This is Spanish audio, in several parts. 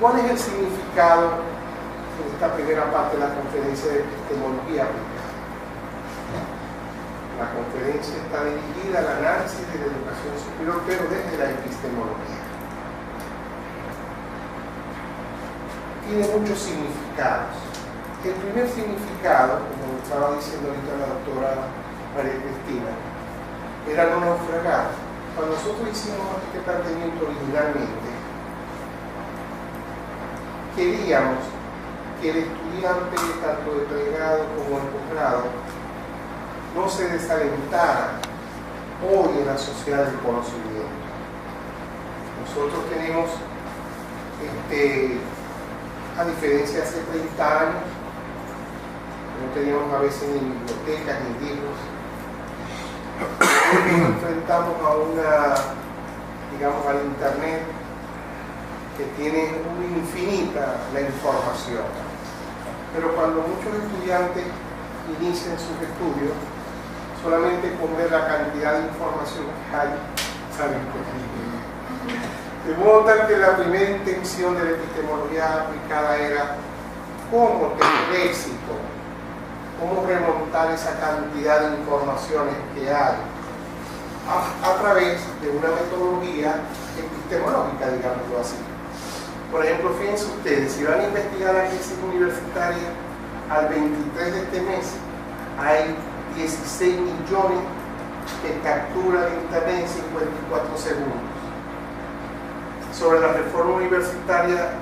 ¿Cuál es el significado en esta primera parte de la conferencia de epistemología aplicada? La conferencia está dirigida al análisis de la educación superior, pero desde la epistemología. Tiene muchos significados. El primer significado, como estaba diciendo ahorita la doctora María Cristina, era no naufragar. Cuando nosotros hicimos este planteamiento originalmente, queríamos que el estudiante, tanto de pregrado como de posgrado, no se desalentara hoy en la sociedad del conocimiento. Nosotros tenemos, a diferencia de hace 30 años, no teníamos a veces ni bibliotecas ni libros, nos enfrentamos a al internet, que tiene una infinita la información. Pero cuando muchos estudiantes inician sus estudios, solamente con ver la cantidad de información que hay, saben cosas. De modo tal que la primera intención de la epistemología aplicada era cómo tener éxito, cómo remontar esa cantidad de informaciones que hay a través de una metodología epistemológica, digámoslo así. Por ejemplo, fíjense ustedes, si van a investigar la crisis universitaria, al 23 de este mes hay 16 millones de capturas de internet en 54 segundos. Sobre la reforma universitaria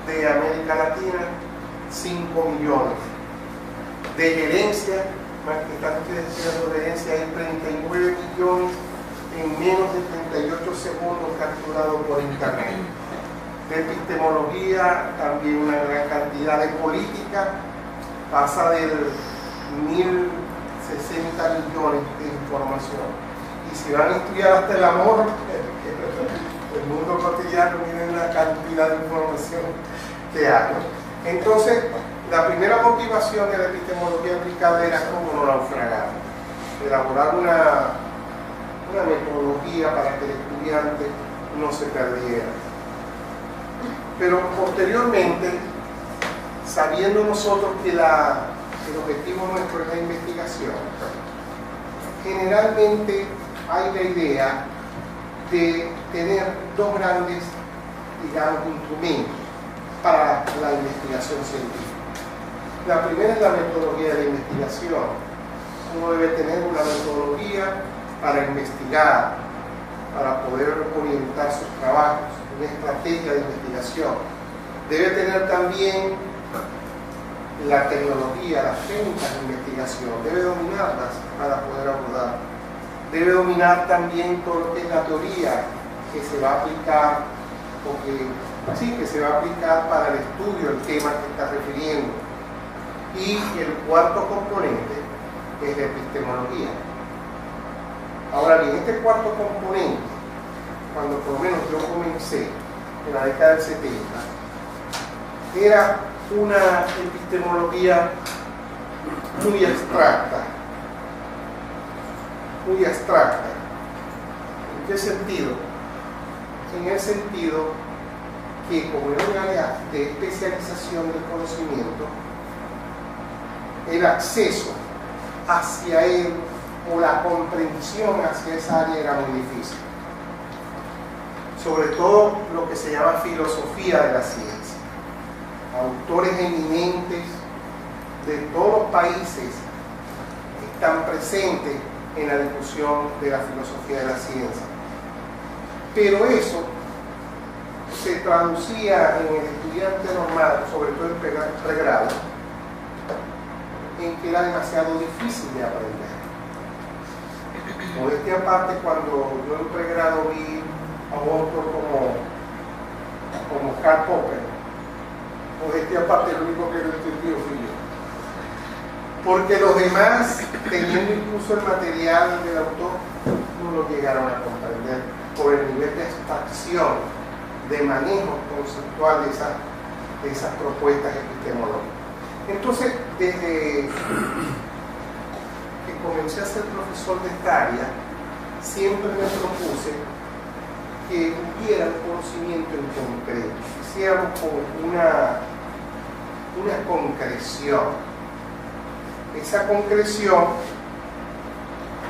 de América Latina, 5 millones. De herencia, más que están ustedes estudiando de herencia, hay 39 millones en menos de 38 segundos capturados por internet. De epistemología, también una gran cantidad. De política, pasa del 1.060 millones de información. Y si van a estudiar hasta el amor, el mundo cotidiano, miren la cantidad de información que hay. Entonces, la primera motivación de la epistemología aplicada era cómo no naufragar, elaborar una metodología para que el estudiante no se perdiera. Pero posteriormente, sabiendo nosotros que el objetivo nuestro es la investigación, generalmente hay la idea de tener dos grandes, digamos, instrumentos para la investigación científica. La primera es la metodología de la investigación. Uno debe tener una metodología para investigar, para poder orientar sus trabajos, una estrategia de investigación. Debe tener también la tecnología, las técnicas de investigación, debe dominarlas para poder abordar. Debe dominar también todo lo que es la teoría que se va a aplicar, que se va a aplicar para el estudio del tema que está refiriendo. Y el cuarto componente es la epistemología. Ahora bien, este cuarto componente, cuando por lo menos yo comencé en la década del 70, era una epistemología muy abstracta. Muy abstracta. ¿En qué sentido? En el sentido que como era un área de especialización del conocimiento, el acceso hacia él o la comprensión hacia esa área era muy difícil. Sobre todo lo que se llama filosofía de la ciencia. Autores eminentes de todos los países están presentes en la discusión de la filosofía de la ciencia. Pero eso se traducía en el estudiante normal, sobre todo en pregrado, en que era demasiado difícil de aprender. Modestia aparte, cuando yo en pregrado vi a un autor como Karl Popper, modestia aparte, el único que lo entendió fui yo. Porque los demás, teniendo incluso el material del autor, no lo llegaron a comprender por el nivel de abstracción, de manejo conceptual de esas propuestas epistemológicas. Entonces, desde que comencé a ser profesor de esta área, siempre me propuse que hubiera un conocimiento en concreto. iniciamos con una concreción. Esa concreción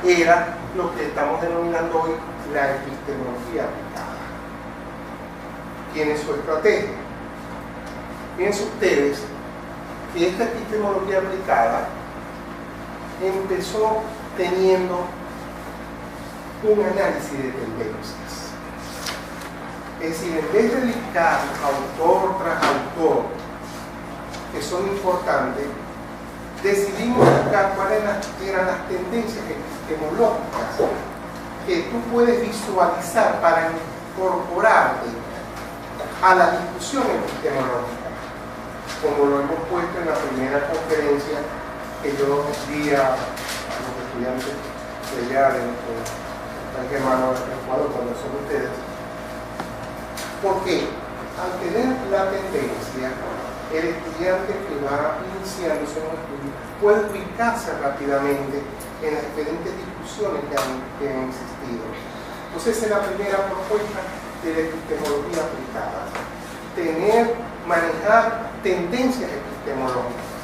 era lo que estamos denominando hoy la epistemología aplicada. Tiene su estrategia. Fíjense ustedes que esta epistemología aplicada empezó teniendo un análisis de tendencias. Es decir, en vez de dedicar autor tras autor, que son importantes, decidimos buscar cuáles eran las tendencias epistemológicas que tú puedes visualizar para incorporarte a la discusión epistemológica, como lo hemos puesto en la primera conferencia que yo di a los estudiantes de allá de nuestro país hermano de Ecuador, cuando son ustedes. Porque al tener la tendencia, el estudiante que va iniciándose en un estudio puede ubicarse rápidamente en las diferentes discusiones que han existido. Entonces, esa es la primera propuesta de la epistemología aplicada: manejar tendencias epistemológicas.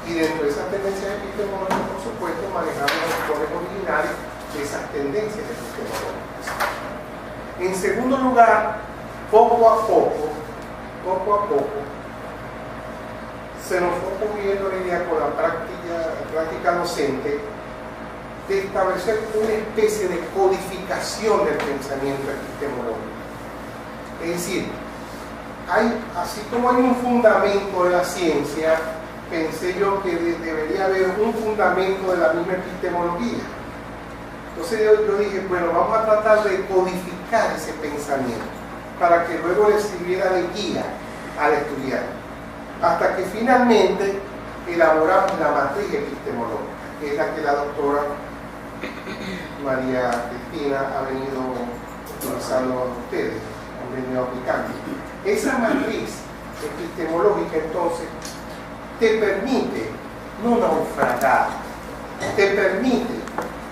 Y dentro de esas tendencias epistemológicas, por supuesto, manejar los autores originales de esas tendencias epistemológicas. En segundo lugar, poco a poco, se nos fue ocurriendo la idea con la práctica docente de establecer una especie de codificación del pensamiento epistemológico. Es decir, así como hay un fundamento de la ciencia, pensé yo que debería haber un fundamento de la misma epistemología. Entonces yo dije, bueno, vamos a tratar de codificar ese pensamiento para que luego le sirviera de guía al estudiante, hasta que finalmente elaboramos la matriz epistemológica, que es la que la doctora María Cristina ha venido utilizando a ustedes, han venido aplicando. Esa matriz epistemológica entonces te permite no naufragar, te permite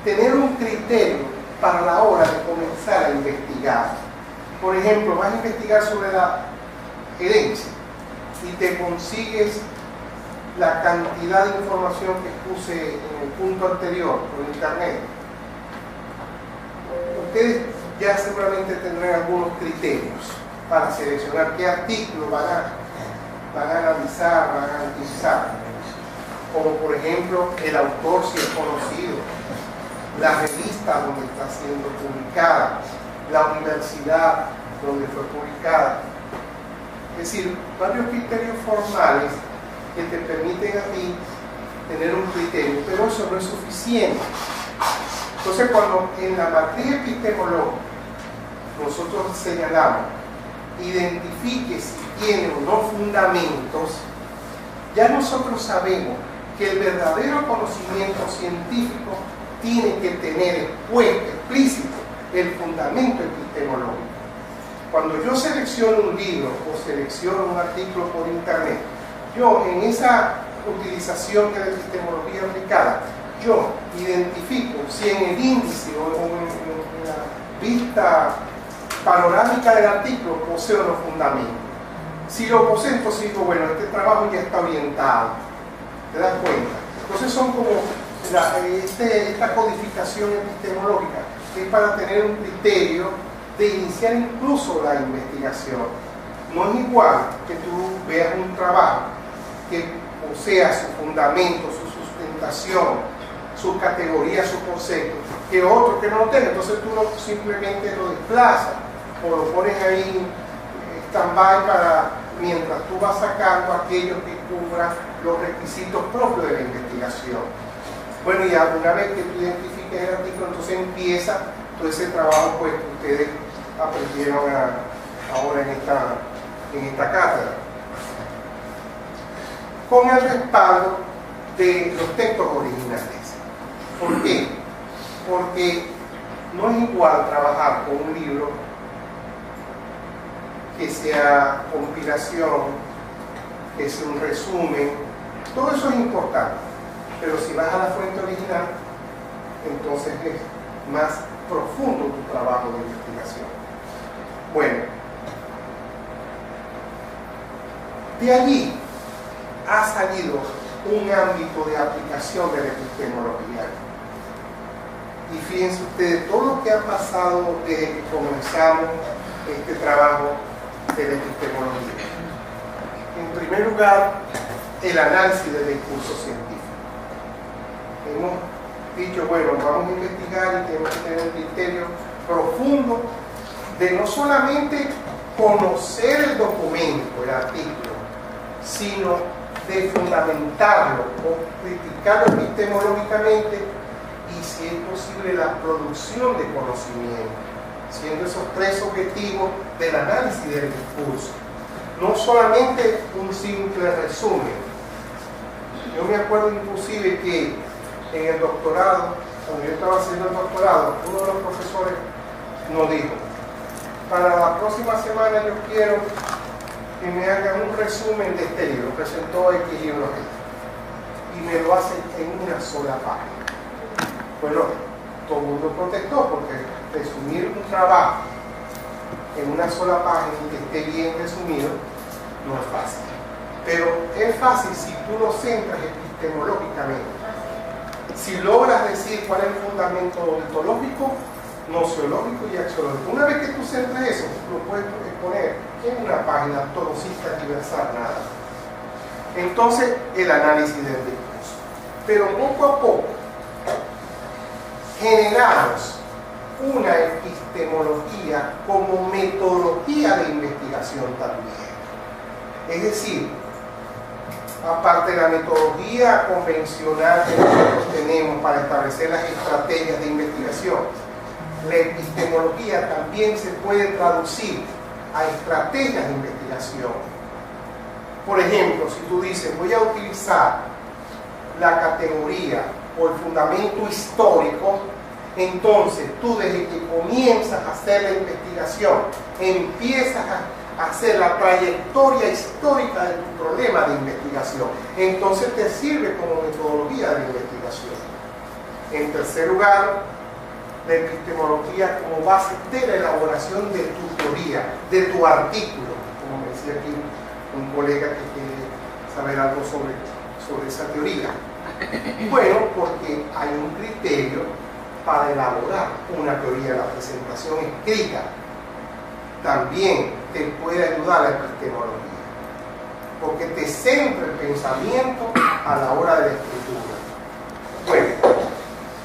tener un criterio para la hora de comenzar a investigar. Por ejemplo, vas a investigar sobre la herencia y te consigues la cantidad de información que puse en el punto anterior por internet. Ustedes ya seguramente tendrán algunos criterios para seleccionar qué artículos van a analizar, van a utilizar, como por ejemplo el autor, si es conocido, la revista donde está siendo publicada, la universidad donde fue publicada. Es decir, varios criterios formales que te permiten a ti tener un criterio, pero eso no es suficiente. Entonces, cuando en la matriz epistemológica nosotros señalamos, identifique si tiene o no fundamentos, ya nosotros sabemos que el verdadero conocimiento científico tiene que tener explícito el fundamento epistemológico. Cuando yo selecciono un libro o selecciono un artículo por internet, yo en esa utilización de la epistemología aplicada, yo identifico si en el índice o en la vista panorámica del artículo posee o no fundamento. Si lo posee, entonces digo, bueno, este trabajo ya está orientado. ¿Te das cuenta? Entonces son como esta codificación epistemológica es para tener un criterio de iniciar incluso la investigación. No es igual que tú veas un trabajo que posea su fundamento, su sustentación, su categoría, su concepto, que otro que no lo tenga. Entonces tú simplemente lo desplazas o lo pones ahí stand-by para mientras tú vas sacando aquellos que cubran los requisitos propios de la investigación. Bueno, y una vez que tú identifiques el artículo, entonces empieza todo ese trabajo pues, que ustedes aprendieron ahora en esta cátedra. Con el respaldo de los textos originales. ¿Por qué? Porque no es igual trabajar con un libro que sea compilación, que sea un resumen. Todo eso es importante, pero si vas a la fuente original, entonces es más profundo tu trabajo de investigación. Bueno, De allí ha salido un ámbito de aplicación de la epistemología. Y fíjense ustedes todo lo que ha pasado desde que comenzamos este trabajo de la epistemología. En primer lugar, el análisis del discurso científico. Hemos dicho, bueno, vamos a investigar y tenemos que tener un criterio profundo de no solamente conocer el documento, el artículo, sino de fundamentarlo o criticarlo epistemológicamente y, si es posible, la producción de conocimiento, siendo esos tres objetivos del análisis del discurso. No solamente un simple resumen. Yo me acuerdo inclusive que en el doctorado, cuando yo estaba haciendo el doctorado, uno de los profesores nos dijo: para la próxima semana yo quiero que me hagan un resumen de este libro. Presentó X libro y me lo hacen en una sola página. Bueno, todo el mundo protestó, porque resumir un trabajo en una sola página y que esté bien resumido no es fácil. Pero es fácil si tú lo centras epistemológicamente. Si logras decir cuál es el fundamento ontológico, nociológico y axiológico. Una vez que tú centras eso, lo puedes poner en una página todo sin tergiversar nada. Entonces, el análisis del discurso. Pero poco a poco generamos una epistemología como metodología de investigación también. Es decir, aparte de la metodología convencional que nosotros tenemos para establecer las estrategias de investigación, la epistemología también se puede traducir a estrategias de investigación. Por ejemplo, si tú dices, voy a utilizar la categoría o el fundamento histórico, entonces tú, desde que comienzas a hacer la investigación, empiezas a hacer la trayectoria histórica de tu problema de investigación. Entonces te sirve como metodología de investigación. En tercer lugar, la epistemología como base de la elaboración de tu teoría, de tu artículo, como me decía aquí un colega que quiere saber algo sobre esa teoría. Bueno, porque hay un criterio para elaborar una teoría. La presentación escrita también te puede ayudar a la epistemología, porque te centra el pensamiento a la hora de la escritura. Bueno,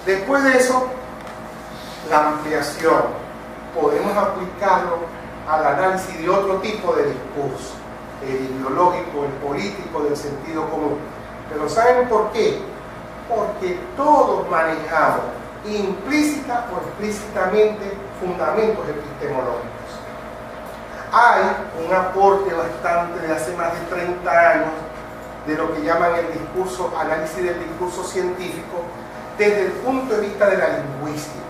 después de eso, la ampliación. Podemos aplicarlo al análisis de otro tipo de discurso, el ideológico, el político, del sentido común. Pero ¿saben por qué? Porque todos manejamos implícita o explícitamente fundamentos epistemológicos. Hay un aporte bastante de hace más de 30 años de lo que llaman el discurso, análisis del discurso científico, desde el punto de vista de la lingüística.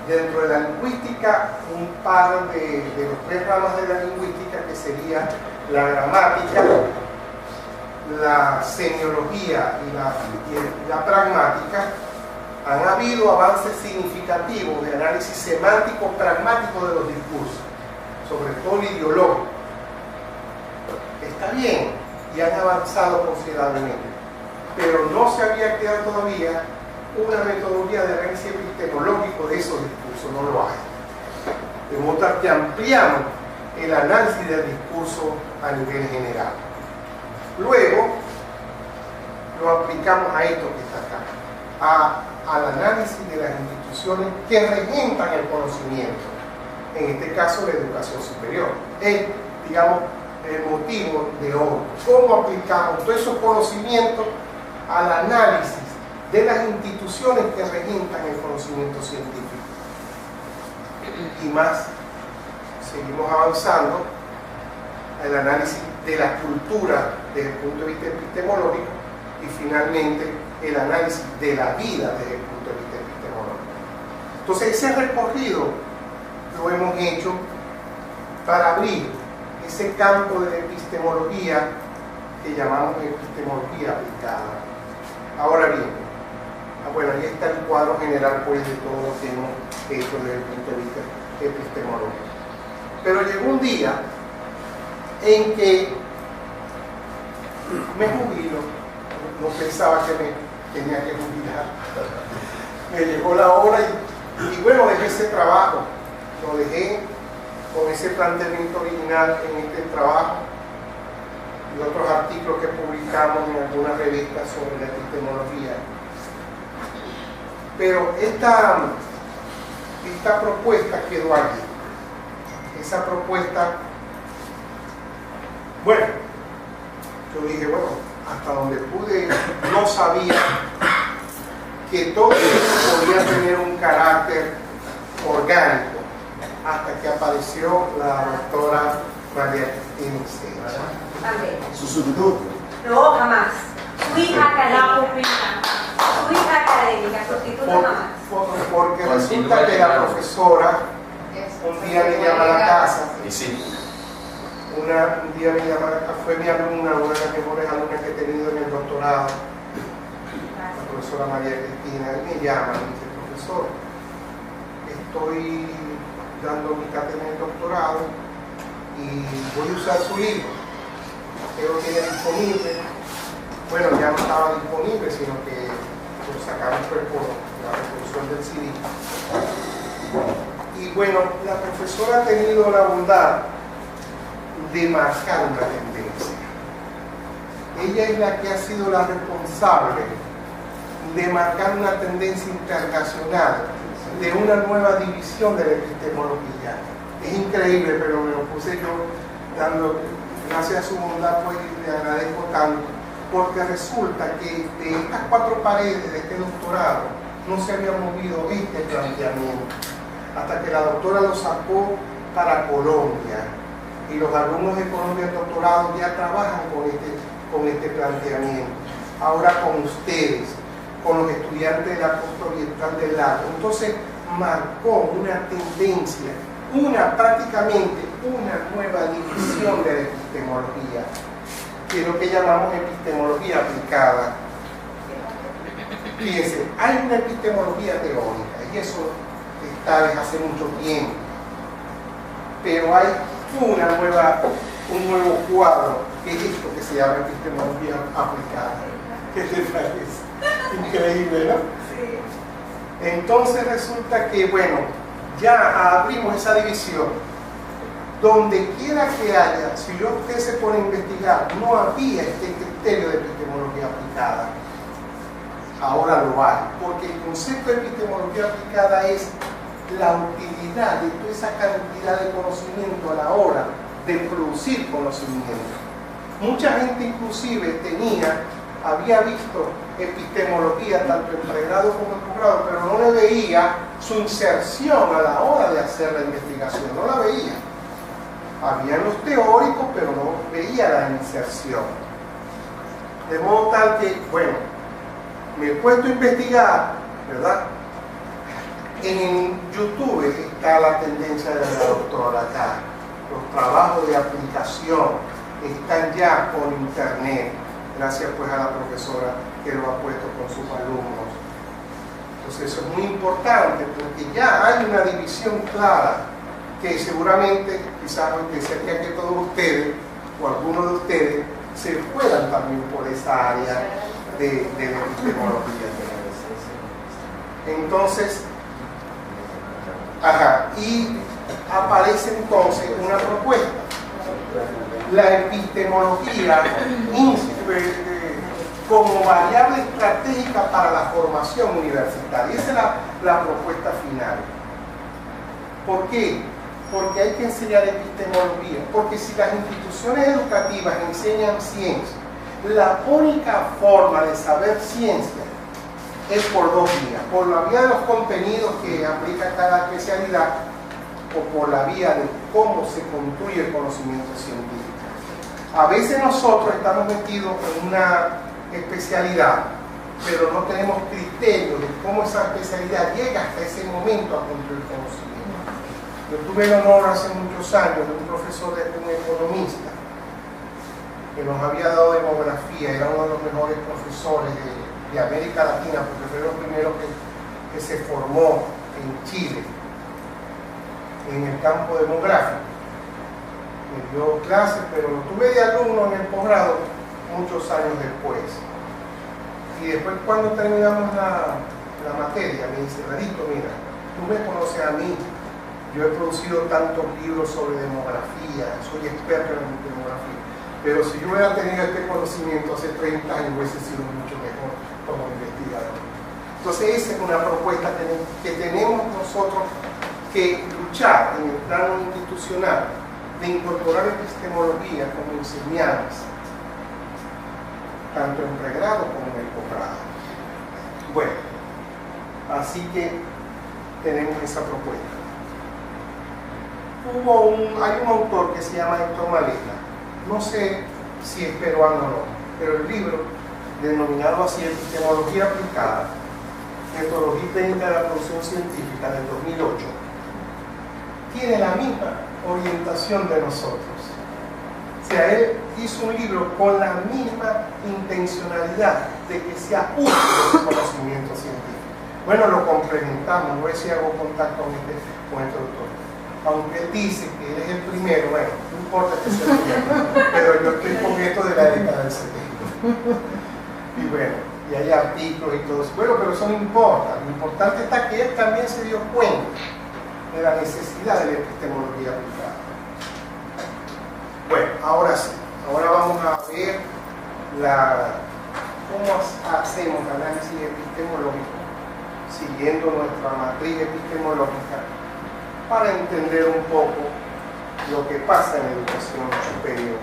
Dentro de la lingüística, un par de los tres ramas de la lingüística, que sería la gramática, la semiología y la pragmática, han habido avances significativos de análisis semántico pragmático de los discursos, sobre todo el ideológico. Está bien, y han avanzado considerablemente, pero no se había creado todavía una metodología de análisis epistemológico de esos discursos, no lo hay. De modo que ampliamos el análisis del discurso a nivel general. Luego lo aplicamos a esto que está acá, al análisis de las instituciones que regentan el conocimiento, en este caso la educación superior. Es, digamos, el motivo de hoy. ¿Cómo aplicamos todos esos conocimientos al análisis de las instituciones que regentan el conocimiento científico? Y más, seguimos avanzando el análisis de la cultura desde el punto de vista epistemológico y finalmente el análisis de la vida desde el punto de vista epistemológico. Entonces ese recorrido lo hemos hecho para abrir ese campo de la epistemología que llamamos epistemología aplicada. Ahora bien, bueno, ahí está el cuadro general pues de todo lo que hemos hecho desde el punto de vista epistemológico. Pero llegó un día en que me jubilo. No pensaba que me tenía que jubilar. Me llegó la hora y bueno, dejé ese trabajo. Lo dejé con ese planteamiento original en este trabajo y otros artículos que publicamos en algunas revistas sobre la epistemología. Pero esta propuesta quedó allí. Esa propuesta, bueno, yo dije, bueno, hasta donde pude, no sabía que todo eso podía tener un carácter orgánico, hasta que apareció la doctora María Cristina Uceda. ¿Su sustituto? No, jamás. Su hija académica. Su hija académica, sustituta jamás. Porque resulta que la profesora un día me llama a la casa. Y sí. Un día me llama, fue mi alumna, una de las mejores alumnas que he tenido en el doctorado, la profesora María Cristina, y me llama y dice, profesor, estoy dando mi cátedra en el doctorado y voy a usar su libro. ¿Qué lo tiene disponible? Bueno, ya no estaba disponible, sino que lo sacaron por la reproducción del CD. Y bueno, la profesora ha tenido la bondad de marcar una tendencia. Ella es la que ha sido la responsable de marcar una tendencia internacional de una nueva división de la epistemología. Es increíble, pero me lo puse yo dando, gracias a su bondad, pues le agradezco tanto, porque resulta que de estas 4 paredes de este doctorado no se había movido este planteamiento, hasta que la doctora lo sacó para Colombia. Y los alumnos de Colombia del doctorado ya trabajan con este planteamiento. Ahora con ustedes, con los estudiantes de la costa oriental del lago. Entonces marcó una tendencia, prácticamente una nueva división de la epistemología, que es lo que llamamos epistemología aplicada. Fíjense, hay una epistemología teórica, y eso está desde hace mucho tiempo, pero hay un nuevo cuadro, que es esto que se llama epistemología aplicada. ¿Qué te parece? Increíble, ¿no? Sí. Entonces resulta que, bueno, ya abrimos esa división. Donde quiera que haya, si usted se pone a investigar, no había este criterio de epistemología aplicada. Ahora lo hay, porque el concepto de epistemología aplicada es la utilidad de toda esa cantidad de conocimiento a la hora de producir conocimiento. Mucha gente inclusive había visto epistemología tanto en pregrado como en posgrado, pero no le veía su inserción a la hora de hacer la investigación, no la veía. Habían los teóricos, pero no veía la inserción. De modo tal que, bueno, me he puesto a investigar, ¿verdad? En YouTube está la tendencia de la doctora acá. Los trabajos de aplicación están ya por internet, gracias pues a la profesora que lo ha puesto con sus alumnos. Entonces eso es muy importante, porque ya hay una división clara que seguramente, quizás desearía que todos ustedes o algunos de ustedes se fueran también por esa área de la epistemología. Entonces, y aparece entonces una propuesta. La epistemología como variable estratégica para la formación universitaria. Esa es la propuesta final. ¿Por qué? Porque hay que enseñar epistemología. Porque si las instituciones educativas enseñan ciencia, la única forma de saber ciencia es por 2 vías: por la vía de los contenidos que aplica cada especialidad, o por la vía de cómo se construye el conocimiento científico. A veces nosotros estamos metidos en una especialidad, pero no tenemos criterios de cómo esa especialidad llega hasta ese momento a construir conocimiento. Yo tuve el honor hace muchos años de un profesor, un economista, que nos había dado demografía, era uno de los mejores profesores de América Latina, porque fue lo primero que se formó en Chile, en el campo demográfico. Me dio clases, pero lo tuve de alumno en el posgrado muchos años después. Y después cuando terminamos la materia, me dice, Radito, mira, tú me conoces a mí, yo he producido tantos libros sobre demografía, soy experto en demografía, pero si yo hubiera tenido este conocimiento hace 30 años, hubiese sido mucho mejor como investigador. Entonces esa es una propuesta que tenemos nosotros que luchar en el plano institucional de incorporar epistemología como enseñanza, tanto en pregrado como en el posgrado. Bueno, así que tenemos esa propuesta. Hay un autor que se llama Héctor Maleta, no sé si es peruano o no, pero el libro, denominado así Epistemología Aplicada, Metodología y Técnica de la Producción Científica del 2008, tiene la misma orientación de nosotros. O sea, él hizo un libro con la misma intencionalidad de que sea útil ese conocimiento científico. Bueno, lo complementamos, no sé si hago contacto con este autor. Aunque él dice que él es el primero, bueno, no importa que sea el primero, pero yo estoy con esto de la década del 70. Y bueno, y hay artículos y todo eso. Bueno, pero eso no importa. Lo importante está que él también se dio cuenta de la necesidad de la epistemología aplicada. Bueno, ahora sí, ahora vamos a ver cómo hacemos análisis epistemológico siguiendo nuestra matriz epistemológica para entender un poco lo que pasa en la educación superior.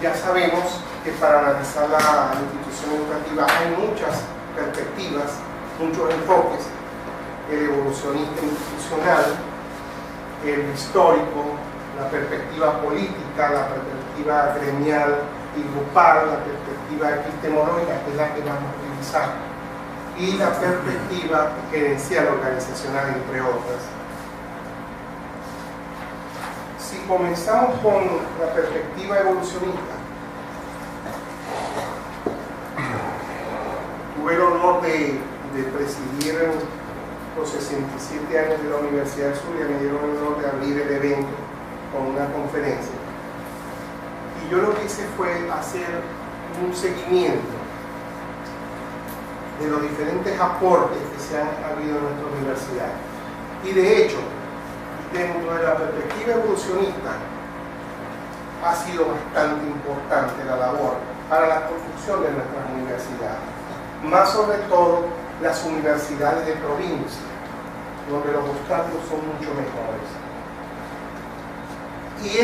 Ya sabemos que para analizar la institución educativa hay muchas perspectivas, muchos enfoques: el evolucionista institucional, el histórico, la perspectiva política, la perspectiva gremial y grupal, la perspectiva epistemológica, que es la que vamos a utilizar, y la perspectiva gerencial organizacional, entre otras. Si comenzamos con la perspectiva evolucionista, tuve el honor de presidir los 67 años de la Universidad del Sur y me dieron el honor de abrir el evento con una conferencia. Y yo lo que hice fue hacer un seguimiento de los diferentes aportes que se han habido en nuestra universidad. Y de hecho, dentro de la perspectiva evolucionista, ha sido bastante importante la labor para la construcción de nuestras universidades, más sobre todo las universidades de provincia, donde los obstáculos son mucho mejores. Y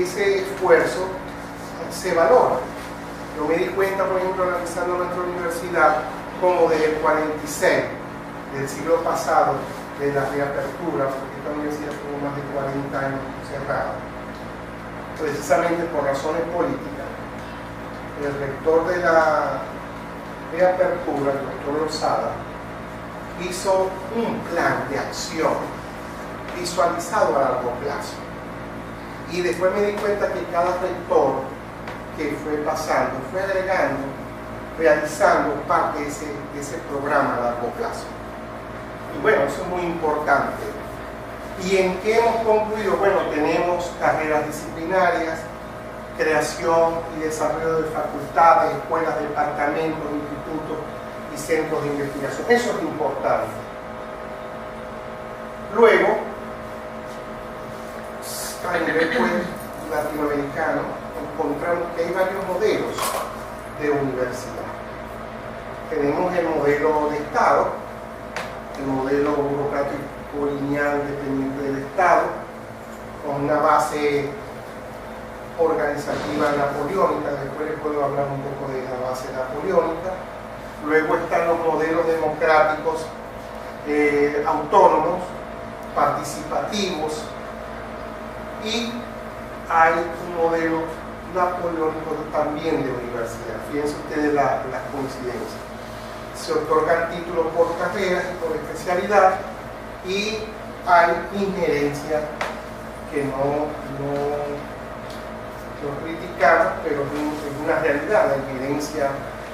ese esfuerzo se valora. Yo me di cuenta, por ejemplo, analizando nuestra universidad, como desde el 46 del siglo pasado, de la reapertura, porque esta universidad tuvo más de 40 años cerrada, precisamente por razones políticas, el rector de la reapertura, el doctor Lozada, hizo un plan de acción visualizado a largo plazo. Y después me di cuenta que cada rector que fue pasando, fue agregando, realizando parte de ese programa a largo plazo. Y bueno, eso es muy importante. ¿Y en qué hemos concluido? Bueno, tenemos carreras disciplinarias, creación y desarrollo de facultades, escuelas, departamentos, institutos y centros de investigación. Eso es importante. Luego, a nivel latinoamericano, encontramos que hay varios modelos de universidad. Tenemos el modelo de Estado, el modelo burocrático lineal dependiente del Estado, con una base organizativa napoleónica. Después les puedo hablar un poco de la base napoleónica. Luego están los modelos democráticos autónomos, participativos, y hay un modelo napoleónico también de universidad. Fíjense ustedes las coincidencias. Se otorgan títulos por carrera y por especialidad, y hay injerencia que no criticamos, pero es una realidad, la injerencia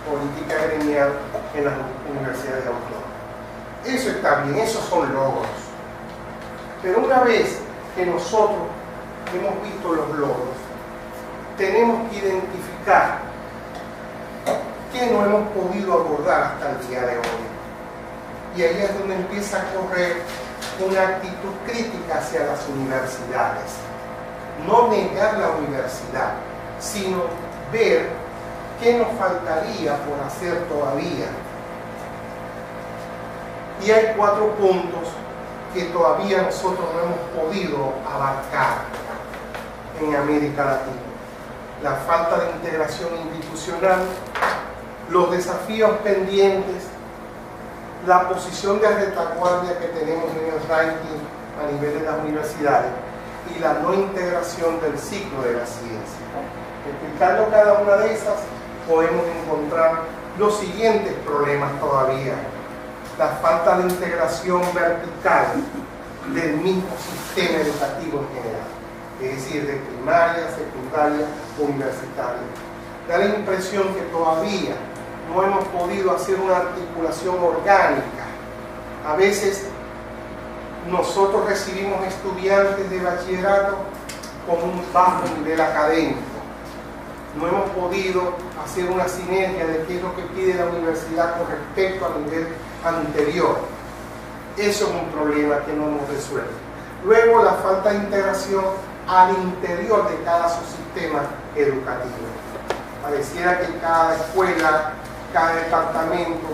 política gremial en las universidades autónomas. Eso está bien, esos son logros. Pero una vez que nosotros hemos visto los logros, tenemos que identificar qué no hemos podido abordar hasta el día de hoy. Y ahí es donde empieza a correr una actitud crítica hacia las universidades. No negar la universidad, sino ver qué nos faltaría por hacer todavía. Y hay 4 puntos que todavía nosotros no hemos podido abarcar en América Latina. La falta de integración institucional, los desafíos pendientes, la posición de retaguardia que tenemos en el ranking a nivel de las universidades y la no integración del ciclo de la ciencia. Explicando cada una de esas, podemos encontrar los siguientes problemas todavía. La falta de integración vertical del mismo sistema educativo en general, es decir, de primaria, secundaria, universitaria. Da la impresión que todavía no hemos podido hacer una articulación orgánica. A veces nosotros recibimos estudiantes de bachillerato con un bajo nivel académico. No hemos podido hacer una sinergia de qué es lo que pide la universidad con respecto al nivel anterior. Eso es un problema que no hemos resuelto. Luego, la falta de integración al interior de cada subsistema educativo. Pareciera que cada escuela, cada departamento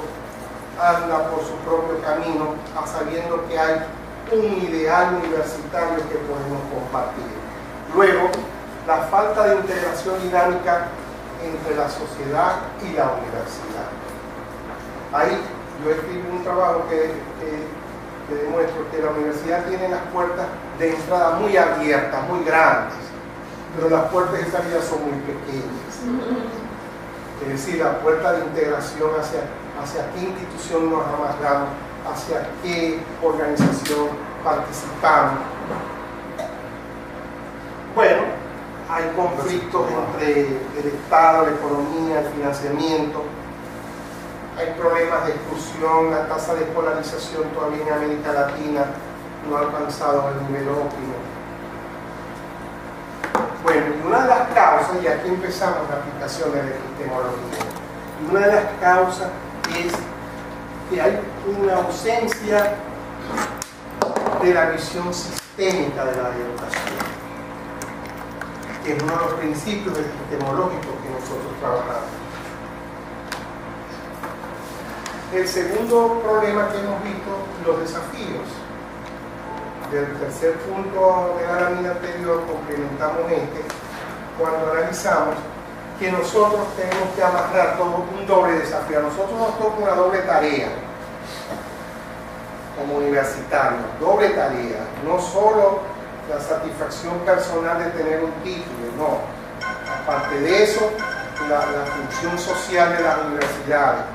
anda por su propio camino, sabiendo que hay un ideal universitario que podemos compartir. Luego, la falta de integración dinámica entre la sociedad y la universidad. Ahí yo escribí un trabajo que demuestro que la universidad tiene las puertas de entrada muy abiertas, muy grandes, pero las puertas de salida son muy pequeñas. Es decir, la puerta de integración hacia qué institución nos amarramos, hacia qué organización participamos. Bueno, hay conflictos entre el Estado, la economía, el financiamiento. Hay problemas de exclusión, la tasa de escolarización todavía en América Latina no ha alcanzado el nivel óptimo. Bueno, y una de las causas, y aquí empezamos la aplicación de la epistemología, y una de las causas es que hay una ausencia de la visión sistémica de la educación, que es uno de los principios epistemológicos que nosotros trabajamos. El segundo problema que hemos visto, los desafíos. Del tercer punto de la lámina anterior complementamos cuando analizamos que nosotros tenemos que amarrar todo un doble desafío. A nosotros nos toca una doble tarea como universitarios, doble tarea, no solo la satisfacción personal de tener un título, no. Aparte de eso, la función social de las universidades.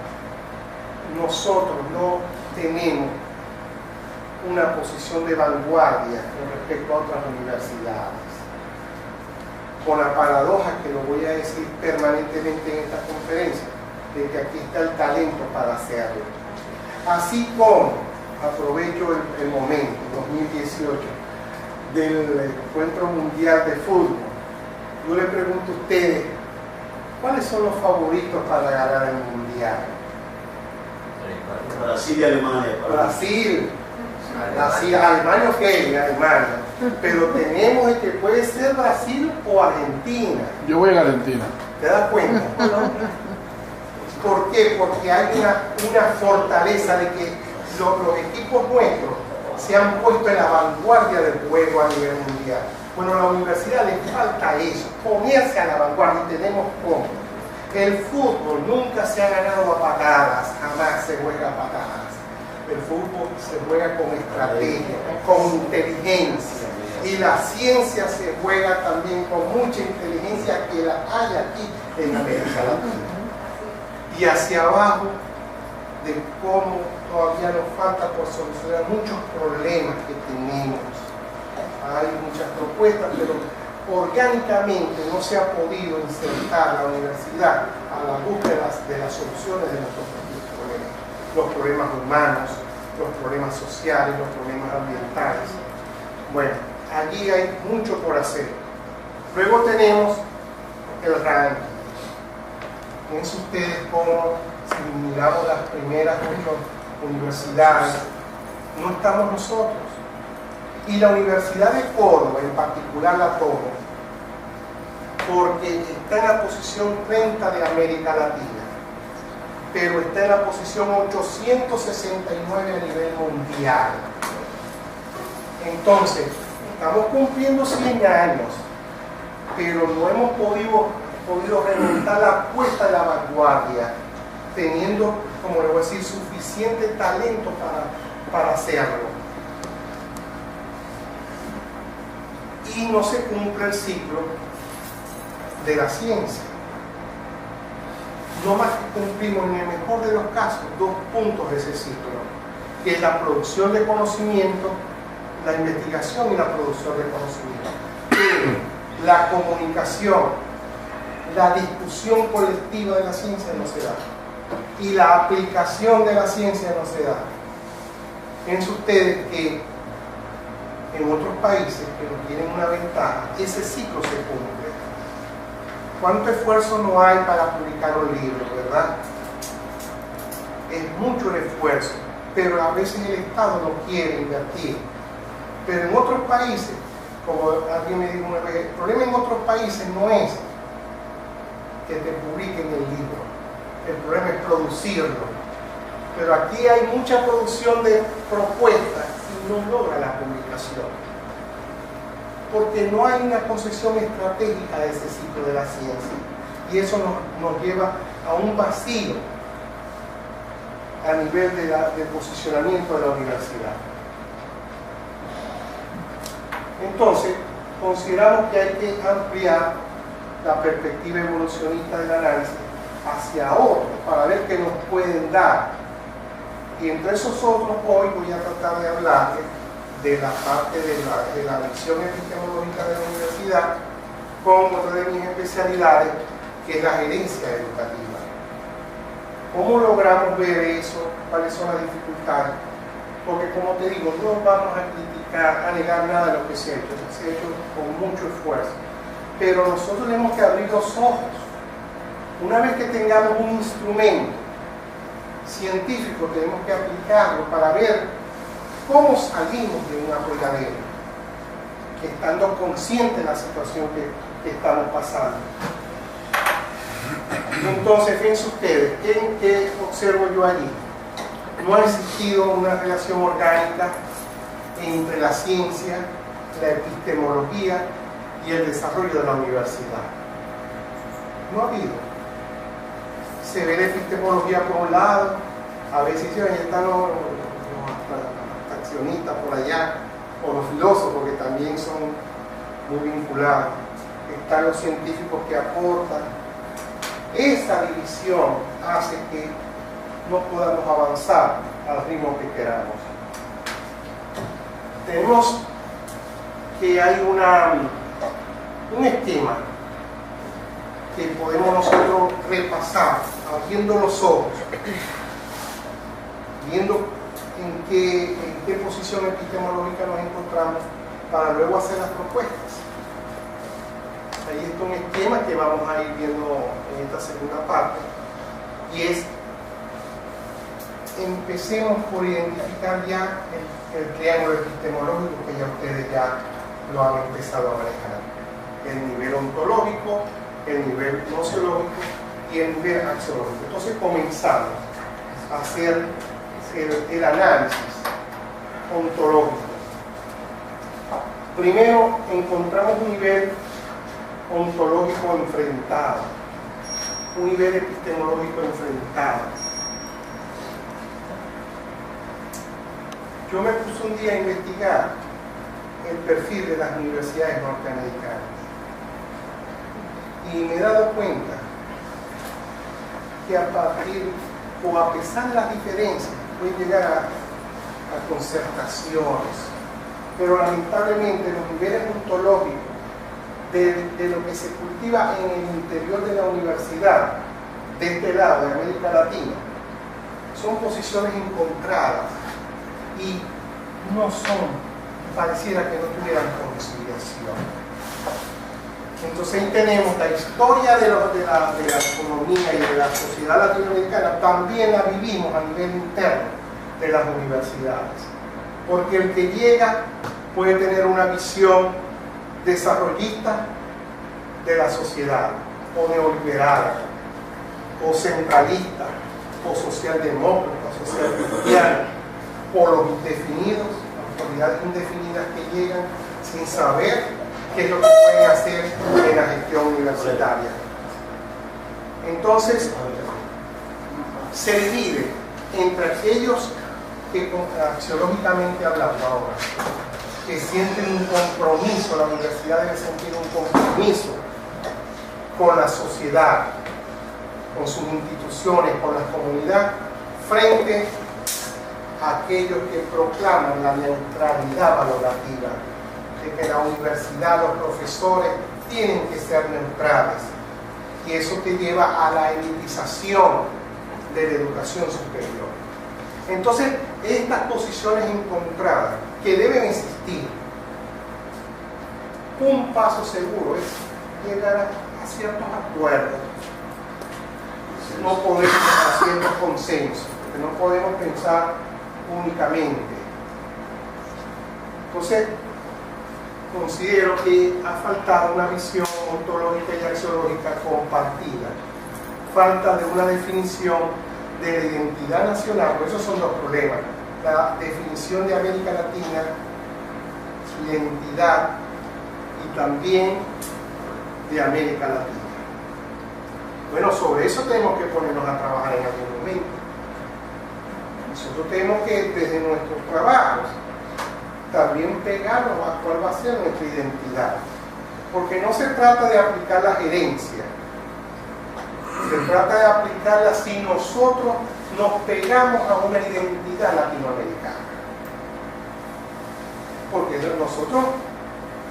Nosotros no tenemos una posición de vanguardia con respecto a otras universidades, con la paradoja, que lo voy a decir permanentemente en esta conferencia, de que aquí está el talento para hacerlo. Así como aprovecho el momento, 2018, del Encuentro Mundial de Fútbol, yo le pregunto a ustedes, ¿cuáles son los favoritos para ganar el Mundial? Brasil y Alemania. Brasil, Alemania, ok, Alemania. Pero tenemos el que puede ser Brasil o Argentina. Yo voy a Argentina. ¿Te das cuenta? ¿Por qué? Porque hay una fortaleza de que los equipos nuestros se han puesto en la vanguardia del juego a nivel mundial. Bueno, a la universidad le falta eso, ponerse a la vanguardia, y tenemos cómo. El fútbol nunca se ha ganado a patadas, jamás se juega a patadas. El fútbol se juega con estrategia, con inteligencia. Y la ciencia se juega también con mucha inteligencia, que la hay aquí en América Latina. Y hacia abajo, de cómo todavía nos falta por solucionar muchos problemas que tenemos. Hay muchas propuestas, pero orgánicamente no se ha podido insertar la universidad a la búsqueda de las soluciones de nuestros propios problemas. Los problemas humanos, los problemas sociales, los problemas ambientales. Bueno, allí hay mucho por hacer. Luego tenemos el ranking. Piensen ustedes cómo, si miramos las primeras 8 universidades, no estamos nosotros. Y la Universidad de Córdoba en particular la tomo porque está en la posición 30 de América Latina, pero está en la posición 869 a nivel mundial. Entonces, estamos cumpliendo 100 años, pero no hemos podido remontar la puesta de la vanguardia, teniendo, como le voy a decir, suficiente talento para hacerlo. Y no se cumple el ciclo de la ciencia. No más que cumplimos, en el mejor de los casos, 2 puntos de ese ciclo, que es la producción de conocimiento, la investigación y la producción de conocimiento. Pero la comunicación, la discusión colectiva de la ciencia no se da. Y la aplicación de la ciencia no se da. Piensen ustedes que en otros países que no tienen una ventaja, ese ciclo se cumple. ¿Cuánto esfuerzo no hay para publicar un libro, verdad? Es mucho el esfuerzo, pero a veces el Estado no quiere invertir. Pero en otros países, como alguien me dijo una vez, el problema en otros países no es que te publiquen el libro, el problema es producirlo. Pero aquí hay mucha producción de propuestas y no logra la publicación, porque no hay una concepción estratégica de ese ciclo de la ciencia, y eso nos lleva a un vacío a nivel del posicionamiento de la universidad. Entonces, consideramos que hay que ampliar la perspectiva evolucionista del análisis hacia otros para ver qué nos pueden dar. Y entre esos otros, hoy voy a tratar de hablarles de la parte de la visión epistemológica de la universidad como otra de mis especialidades, que es la gerencia educativa. ¿Cómo logramos ver eso? ¿Cuáles son las dificultades? Porque, como te digo, no vamos a criticar, a negar nada de lo que se ha hecho con mucho esfuerzo. Pero nosotros tenemos que abrir los ojos. Una vez que tengamos un instrumento científico, tenemos que aplicarlo para ver cómo salimos de una fregadera, estando conscientes de la situación que estamos pasando. Entonces, fíjense ustedes, ¿qué observo yo allí? No ha existido una relación orgánica entre la ciencia, la epistemología y el desarrollo de la universidad. No ha habido. Se ve la epistemología por un lado, a veces ahí están los accionistas por allá, o los filósofos que también son muy vinculados, están los científicos que aportan. Esa división hace que no podamos avanzar al ritmo que queramos. Tenemos que hay un esquema que podemos nosotros repasar, abriendo los ojos, viendo en qué posición epistemológica nos encontramos para luego hacer las propuestas. Ahí está un esquema que vamos a ir viendo en esta segunda parte, y es: empecemos por identificar ya el triángulo epistemológico que ya ustedes ya lo han empezado a manejar: el nivel ontológico, el nivel gnosiológico y el nivel axiológico. Entonces comenzamos a hacer el análisis ontológico. Primero encontramos un nivel ontológico enfrentado, un nivel epistemológico enfrentado. Yo me puse un día a investigar el perfil de las universidades norteamericanas y me he dado cuenta que a partir o a pesar de las diferencias pueden llegar a concertaciones, pero lamentablemente los niveles ontológicos de lo que se cultiva en el interior de la universidad, de este lado de América Latina, son posiciones encontradas y no son pareciera que no tuvieran conciliación. Entonces ahí tenemos la historia de la economía y de la sociedad latinoamericana, también la vivimos a nivel interno de las universidades, porque el que llega puede tener una visión desarrollista de la sociedad, o neoliberal, o centralista, o socialdemócrata, social cristiana, o los indefinidos, autoridades indefinidas que llegan sin saber qué es lo que pueden hacer en la gestión universitaria. Entonces, se divide entre aquellos que, axiológicamente hablando ahora, que sienten un compromiso, la universidad debe sentir un compromiso con la sociedad, con sus instituciones, con la comunidad, frente a aquellos que proclaman la neutralidad valorativa, de que la universidad, los profesores tienen que ser neutrales, y eso te lleva a la elitización de la educación superior. Entonces, estas posiciones encontradas que deben existir, un paso seguro es llegar a ciertos acuerdos. No podemos hacer ciertos consensos, porque no podemos pensar únicamente. Entonces, considero que ha faltado una visión ontológica y axiológica compartida. Falta de una definición de la identidad nacional, pues esos son los problemas. La definición de América Latina, su identidad, y también de América Latina. Bueno, sobre eso tenemos que ponernos a trabajar en algún momento. Nosotros tenemos que, desde nuestros trabajos, también pegarnos a cuál va a ser nuestra identidad. Porque no se trata de aplicar la gerencia, se trata de aplicarla si nosotros nos pegamos a una identidad latinoamericana. Porque nosotros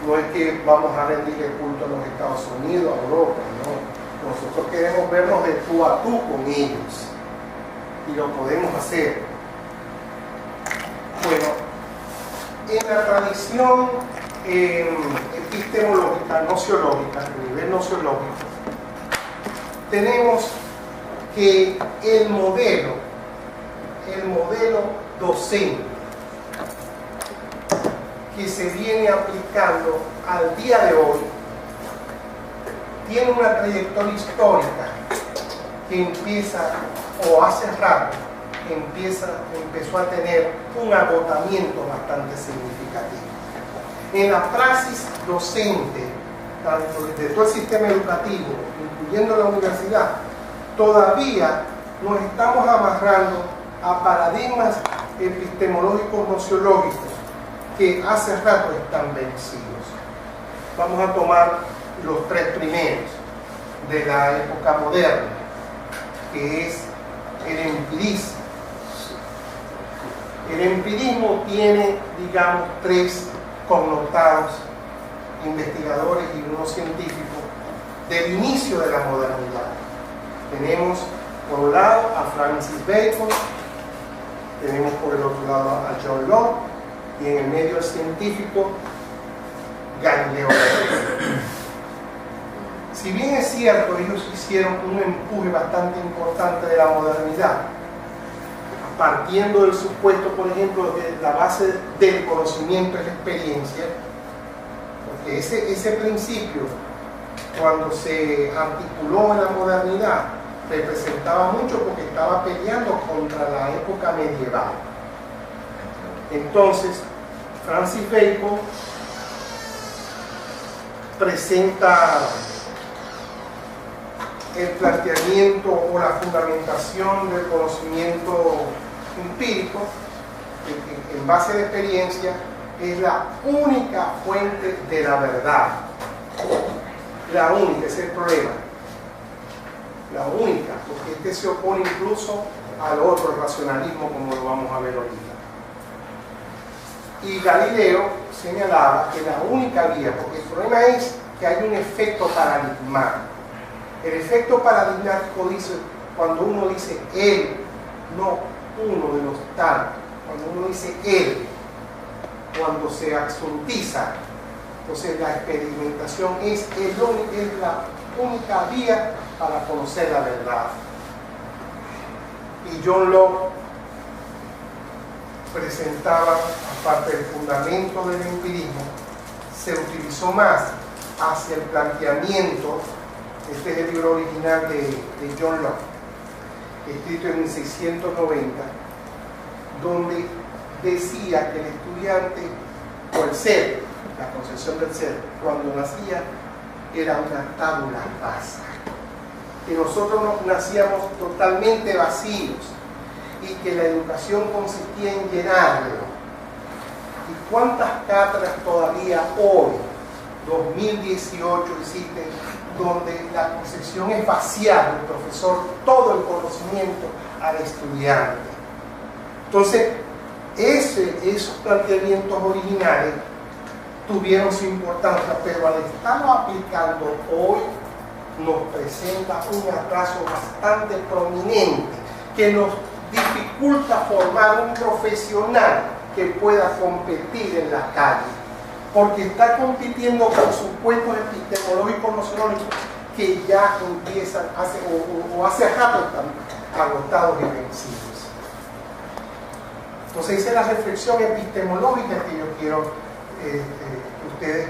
no es que vamos a rendirle culto a los Estados Unidos, a Europa, no. Nosotros queremos vernos de tú a tú con ellos, y lo podemos hacer. Bueno, en la tradición epistemológica, nociológica, a nivel nociológico, tenemos que el modelo docente que se viene aplicando al día de hoy tiene una trayectoria histórica que empieza, o hace rato, empezó a tener un agotamiento bastante significativo. En la praxis docente, tanto de todo el sistema educativo, incluyendo la universidad, todavía nos estamos amarrando a paradigmas epistemológicos nociológicos que hace rato están vencidos. Vamos a tomar los tres primeros de la época moderna, que es el empirismo. El empirismo tiene, digamos, tres connotados investigadores y unos científicos del inicio de la modernidad. Tenemos por un lado a Francis Bacon, tenemos por el otro lado a John Locke, y en el medio el científico Galileo Galilei. Si bien es cierto, ellos hicieron un empuje bastante importante de la modernidad, partiendo del supuesto, por ejemplo, de la base del conocimiento es la experiencia, porque ese principio, cuando se articuló en la modernidad, representaba mucho porque estaba peleando contra la época medieval. Entonces, Francis Bacon presenta el planteamiento o la fundamentación del conocimiento empírico en base de experiencia es la única fuente de la verdad. La única, ese es el problema. La única, porque este se opone incluso al otro, el racionalismo, como lo vamos a ver ahorita. Y Galileo señalaba que la única vía, porque el problema es que hay un efecto paradigmático. El efecto paradigmático dice, cuando uno dice él, no uno de los tantos, cuando uno dice él, cuando se absolutiza. Entonces la experimentación es la única vía para conocer la verdad. Y John Locke presentaba, aparte del fundamento del empirismo, se utilizó más hacia el planteamiento. Este es el libro original de John Locke, escrito en 1690, donde decía que el estudiante, o el ser, la concepción del ser, cuando nacía, era una tabula rasa, que nosotros nacíamos totalmente vacíos y que la educación consistía en llenarlo. ¿Y cuántas cátedras todavía hoy, 2018, existen donde la concepción es vaciar al profesor todo el conocimiento al estudiante? Entonces, esos planteamientos originales tuvieron su importancia, pero al estarlo aplicando hoy nos presenta un atraso bastante prominente que nos dificulta formar un profesional que pueda competir en la calle, porque está compitiendo con supuestos epistemológicos nocionológicos que ya empiezan hace rato están agotados y vencidos. Entonces esa es la reflexión epistemológica que yo quiero que ustedes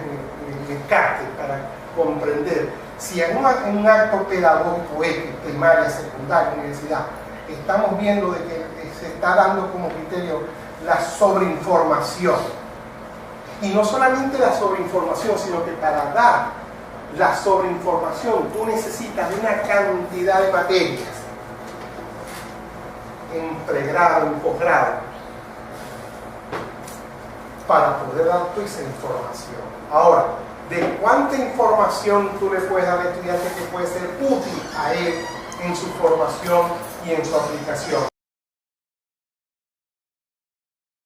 me capten para comprender. Si en un acto pedagógico X, primaria, secundaria, universidad, estamos viendo de que se está dando como criterio la sobreinformación, y no solamente la sobreinformación, sino que para dar la sobreinformación tú necesitas de una cantidad de materias en pregrado, en posgrado, para poder dar toda esa información. Ahora, ¿de cuánta información tú le puedes dar al estudiante que puede ser útil a él en su formación y en su aplicación?